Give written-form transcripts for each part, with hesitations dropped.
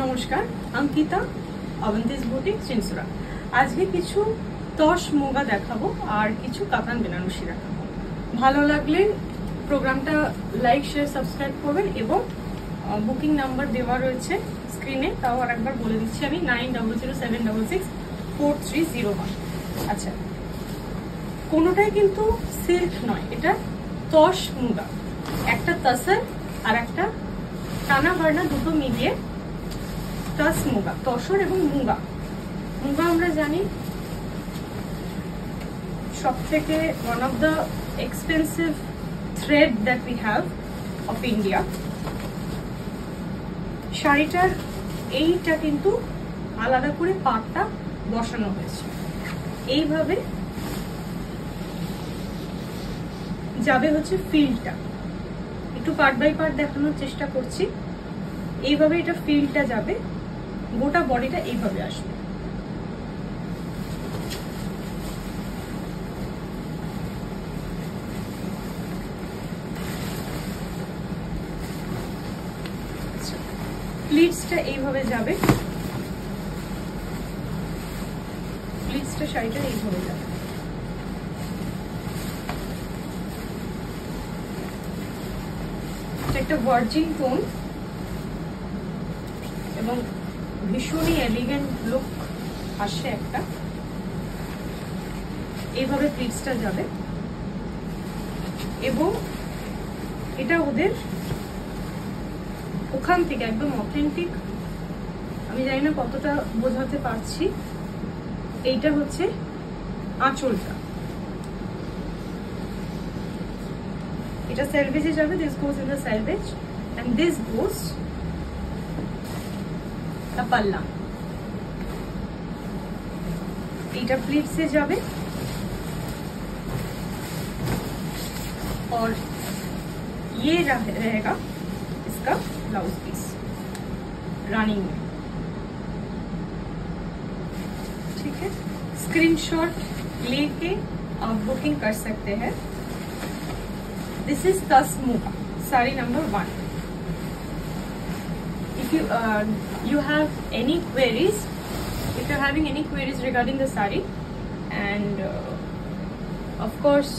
নমস্কার, অঙ্কিতা, অবন্তিস বুটিক, চিনসুরা। আজকে কিছু তস মুগা দেখাবো আর কিছু কাতান বেনারসি দেখাবো। ভালো লাগলে প্রোগ্রামটা লাইক, শেয়ার, সাবস্ক্রাইব করবেন এবং বুকিং নাম্বার দেওয়া রয়েছে স্ক্রিনে, তাও আর একবার বলে দিচ্ছি আমি 9007664301। আচ্ছা, কোনোটাই কিন্তু সিল্ক নয়, এটা তস মুগা, একটা তসর আর একটা টানা বার্না দুটো মিলিয়ে তস মুগা, তসর এবং মুগা। মুগা আমরা জানি সব থেকে one of the expensive thread that we have of India. শাড়িটার এইটা কিন্তু আলাদা করে পাটটা বসানো হয়েছে, এইভাবে যাবে হচ্ছে ফিল্ডটা। একটু পার্ট বাই পার্ট দেখানোর চেষ্টা করছি। এইভাবে এটা ফিল্ডটা যাবে, গোটা বডিটা এইভাবে আসবে। প্লিটসটা এইভাবে যাবে, প্লিটসটা শাড়িটা এইভাবে যাবে। একটা ভার্জিন টোন এবং ভীষণই এলিগেন্ট লুক আসে একটা। এইভাবে প্লিটসটা যাবে এবং এটা ওদের ওখান থেকে একদম অথেন্টিক। আমি জানি না কতটা বোঝাতে পারছি। এইটা হচ্ছে আঁচলটা, এটা সেলভেজে যাবে। This goes in the selvage and this goes the পাল্লা। এইটা প্লিটসে যাবে और ये रहेगा इसका ब्लाउज पीस रनिंग में। ठीक है, स्क्रीनशॉट लेके आप बुकिंग कर सकते हैं। दिस इज तस muga, sari number 1। If you have any queries, if you're having any queries regarding the saree and of course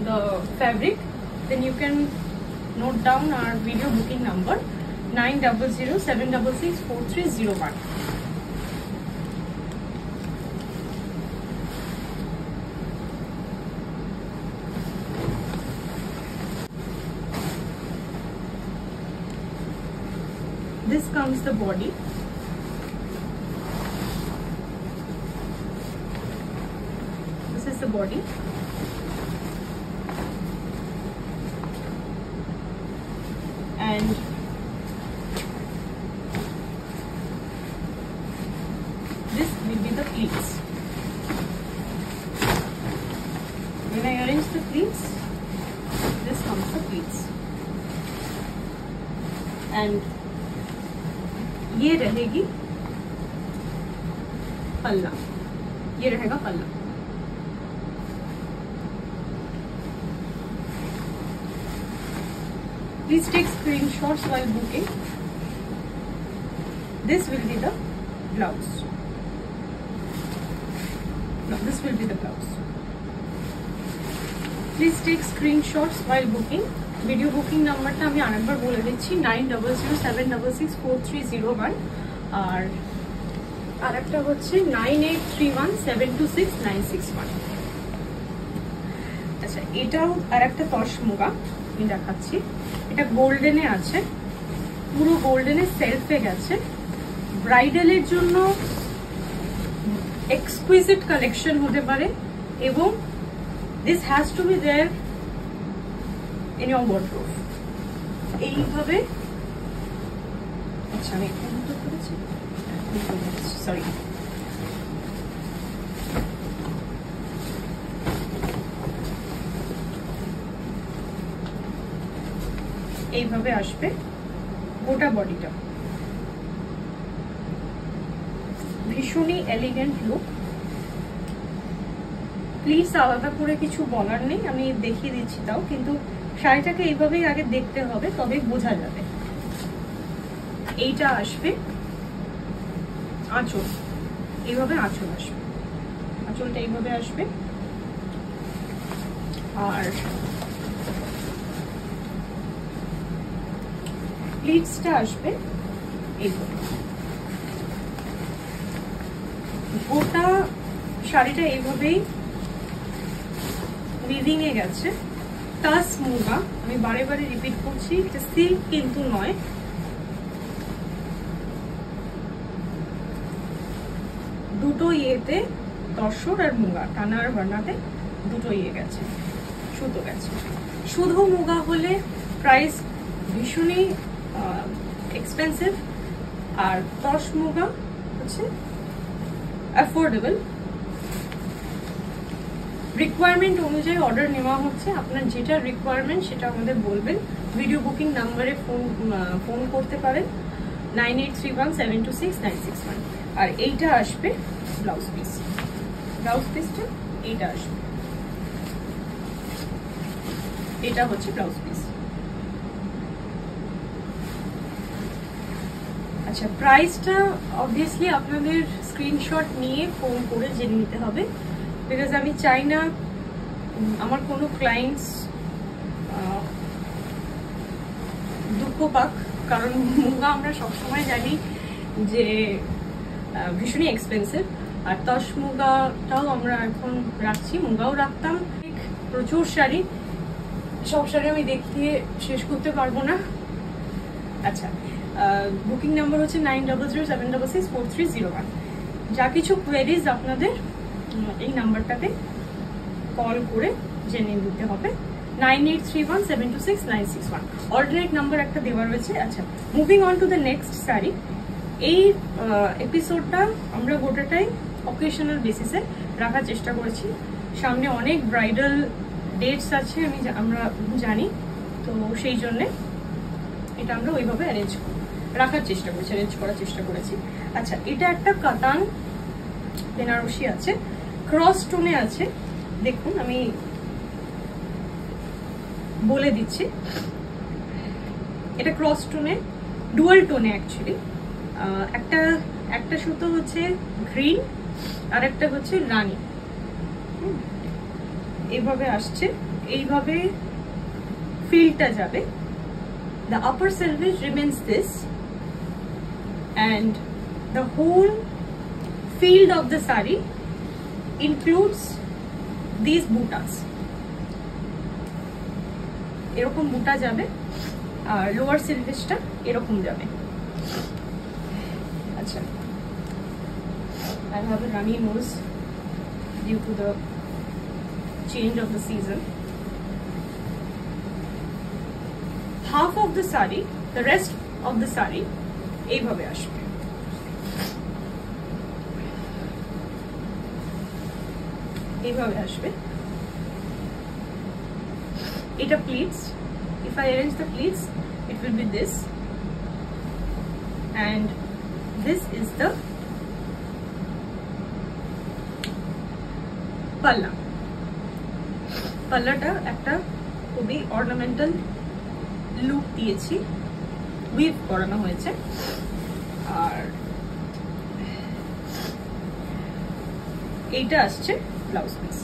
the fabric, then you can note down our video booking number 9007664301. This comes the body. This is the body. And this will be the pleats. When I arrange the pleats, this comes the pleats. And ये रहेगी पल्ला, ये रहेगा पल्ला। Please take screenshots while booking. This will be the blouse. No, this will be the blouse. Please take screenshots while booking. Video booking number টা আমি আরেকবার বলে দিচ্ছি 9007664301 আর একটা হচ্ছে 9831726961। আচ্ছা, এটাও আরেকটা তস মুগা আমি দেখাচ্ছি। এটা গোল্ডেনে আছে, পুরো গোল্ডেনে সেলফে গেছে। ব্রাইডালের জন্য এক্সকুইজিট কালেকশন হতে পারে এবং this has to be there in your wardrobe. এইভাবে, আচ্ছা আমি একটু উল্টো করেছি, সরি। এইভাবে আসবে গোটা বডিটা, ভীষণই এলিগেন্ট লুক। প্লিজ আলাদা করে কিছু বলার নেই, আমি দেখিয়ে দিচ্ছি তাও, কিন্তু শাড়িটাকে এইভাবেই আগে দেখতে হবে, তবে বোঝা যাবে। এইটা আসবে আঁচল, এইভাবে আঁচল আসবে, আঁচলটা এইভাবে আসবে। আর প্লিটসটা আসবে এইভাবে। গোটা শাড়িটা এইভাবেই উইভিং এ গেছে। টাস মুগা, আমি বারে বারে রিপিট করছি, এটা সিল্ক কিন্তু নয়। দুটো ইয়েতে তসর আর মুগা, টানা আর বানাতে দুটো ইয়ে গেছে, সুতো গেছে। শুধু মুগা হলে প্রাইস ভীষণই এক্সপেন্সিভ, আর তস মুগা হচ্ছে অ্যাফোর্ডেবল। রিকোয়ারমেন্ট অনুযায়ী অর্ডার নেওয়া হচ্ছে। আপনার যেটা রিকোয়ারমেন্ট সেটা আমাদের বলবেন, ভিডিও বুকিং নাম্বারে ফোন করতে পারেন 9831726961। আর এইটা আসবে ব্লাউজ পিস, ব্লাউজ পিসটা এইটা আসবে, এটা হচ্ছে ব্লাউজ পিস। আচ্ছা, প্রাইসটা অবভিয়াসলি আপনাদের স্ক্রিনশট নিয়ে ফোন করে জেনে নিতে হবে, বিকজ আমি চাই না আমার কোনো ক্লায়েন্টস দুঃখ পাক, কারণ মুগা আমরা সবসময় জানি যে ভীষণই এক্সপেন্সিভ। আর তস মুগাটাও আমরা এখন রাখছি, মুগাও রাখতাম। প্রচুর শাড়ি, সব শাড়ি আমি দেখিয়ে শেষ করতে পারবো না। আচ্ছা, বুকিং নাম্বার হচ্ছে 9007664301। যা কিছু কোয়েরিজ আপনাদের এই নাম্বারটাতে কল করে জেনে নিতে হবে, 9831726961। অল্টারনেট নাম্বার একটা দেওয়া রয়েছে। আচ্ছা, moving on to the next sari. এই এপিসোডটা আমরা গোটাটাই অকেশনাল বেসিসে রাখার চেষ্টা করেছি। সামনে অনেক ব্রাইডাল ডেটস আছে আমরা জানি, তো সেই জন্যে এটা আমরা ওইভাবে অ্যারেঞ্জ করার চেষ্টা করেছি। আচ্ছা, এটা একটা কাতান বেনারসি আছে, ক্রস টোনে আছে। দেখুন, আমি বলে দিচ্ছি, এটা ক্রস টোনে, ডুয়াল টোনে অ্যাকচুয়ালি। একটা সুতো হচ্ছে গ্রিন আর একটা হচ্ছে রানী। এইভাবে আসছে, এইভাবে ফিলটা যাবে। The upper selvage remains this, and the whole field of the sari includes these butas. এরকম বুটা যাবে, আর লোয়ার সিলভেজটা এরকম যাবে। আচ্ছা, I have a runny nose due to the change of the season. Half of the sari, the rest of the sari এইভাবে আসবে। এইভাবে আসবে, এটা pleats. If I arrange the pleats, it will be this, and this is the পাল্লা। পাল্লাটা একটা খুবই ornamental look দিয়েছি, উইভ করানো হয়েছে। আর এইটা আসছে ব্লাউজ পিস,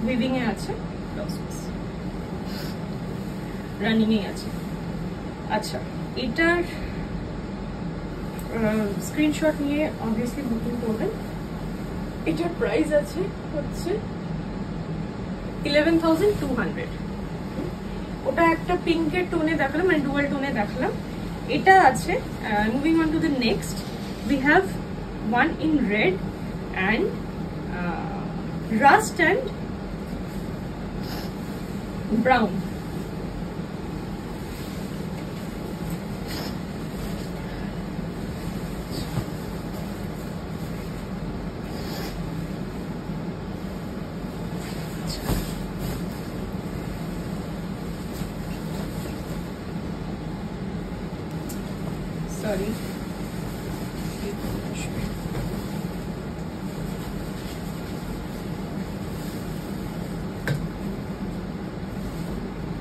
উইভিং এ আছে, ব্লাউজ পিস রানিং এ আছে। আচ্ছা, এটার স্ক্রিনশট নিয়ে অবভিয়াসলি বুকিং করবেন। এটার প্রাইস আছে হচ্ছে 11,200। ওটা একটা পিঙ্কের টোনে দেখালাম, মানে ডুয়াল টোনে দেখালাম। এটা আছে, moving on to the next, we have one in red and rust and brown. Sorry.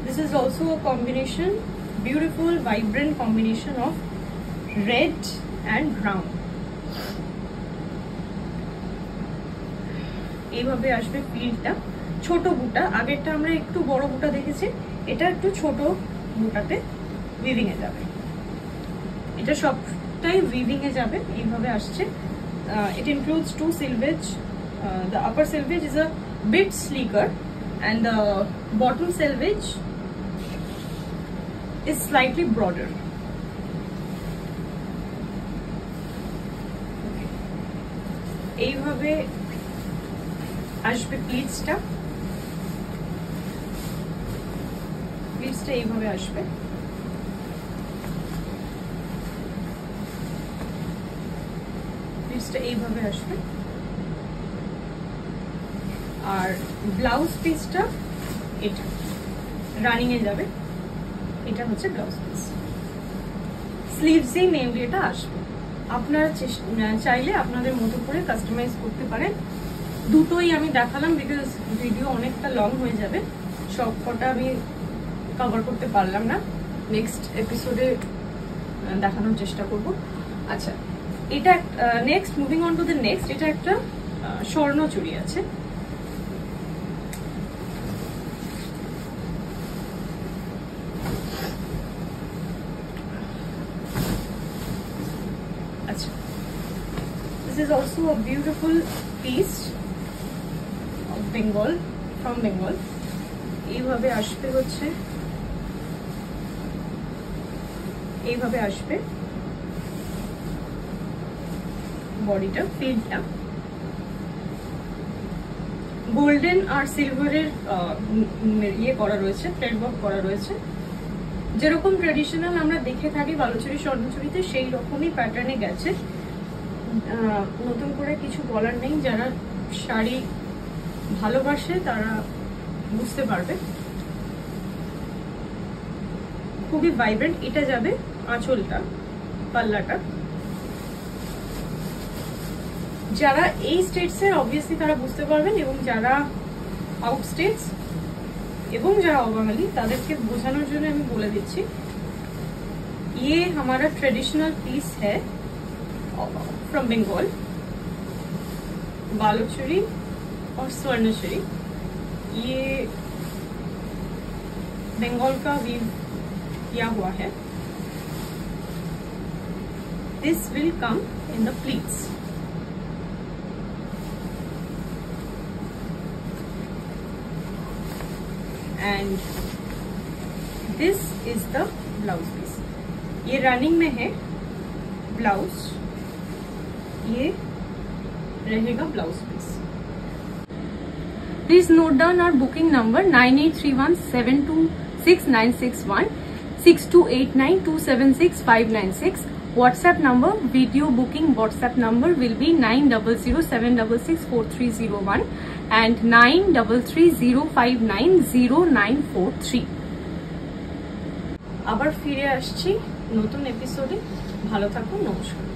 This is also a combination, beautiful, vibrant combination of red and brown. এইভাবে আসবে প্লিটটা, ছোট বুটা। আগেরটা আমরা একটু বড় বুটা দেখেছি, এটা একটু ছোট বুটাতে উইভিং এ যাবে। এটা সবটাই উইভিং এ যাবে, এইভাবে আসছে। It includes two selvage. The upper selvage is a bit sleeker and the bottom selvage is slightly broader. এইভাবে আসবে প্লিটসটা, এইভাবে আসবে। এইভাবে আসবে। আর ব্লাউজ পিসটা এটা রানিং এ যাবে, এটা হচ্ছে ব্লাউজ পিস। স্লিভসেই মেইনলি এটা আসবে। আপনারা চাইলে আপনাদের মতো করে কাস্টমাইজ করতে পারেন। দুটোই আমি দেখালাম বিকজ ভিডিও অনেকটা লং হয়ে যাবে, সব কটা আমি কভার করতে পারলাম না। নেক্সট এপিসোডে দেখানোর চেষ্টা করব। আচ্ছা, এটা next, moving on to the next, এটা একটা স্বর্ণ চুড়ি আছে। আচ্ছা, this is also a beautiful piece of Bengal, from Bengal. এইভাবে আসবে, হচ্ছে এইভাবে আসবে বডিটা, প্রিন্টটা গোল্ডেন আর সিলভারের ইয়ে করা রয়েছে, থ্রেড ওয়ার্ক করা রয়েছে। যেরকম ট্রেডিশনাল আমরা দেখে থাকি বালুচুরি স্বর্ণচুরিতে, সেই রকমই প্যাটার্নে গেছে। নতুন করে কিছু বলার নেই, যারা শাড়ি ভালোবাসে তারা বুঝতে পারবে। খুবই ভাইব্রেন্ট। এটা যাবে আঁচলটা, পাল্লাটা। যারা এই স্টেটস এর অবভিয়াসলি তারা বুঝতে পারবেন, এবং যারা আউট স্টেটস এবং যারা অবাঙালি তাদেরকে বোঝানোর জন্য আমি বলে দিচ্ছি, ये हमारा ट्रेडिशनल पीस है फ्रॉम बंगाल, बालुचुरी और स्वर्णचुरी। ये बंगाल का वीव किया हुआ है। This will come in the pleats. And this is the blouse piece. ये रनिंग में है ब्लाउज, ये रहेगा blouse piece. Please note down our booking number 9831726961, 6289276596। WhatsApp number, video booking WhatsApp number will be 9007664301 and 9330590943। আবার ফিরে আসছি নতুন এপিসোডে। ভালো থাকুন, নমস্কার।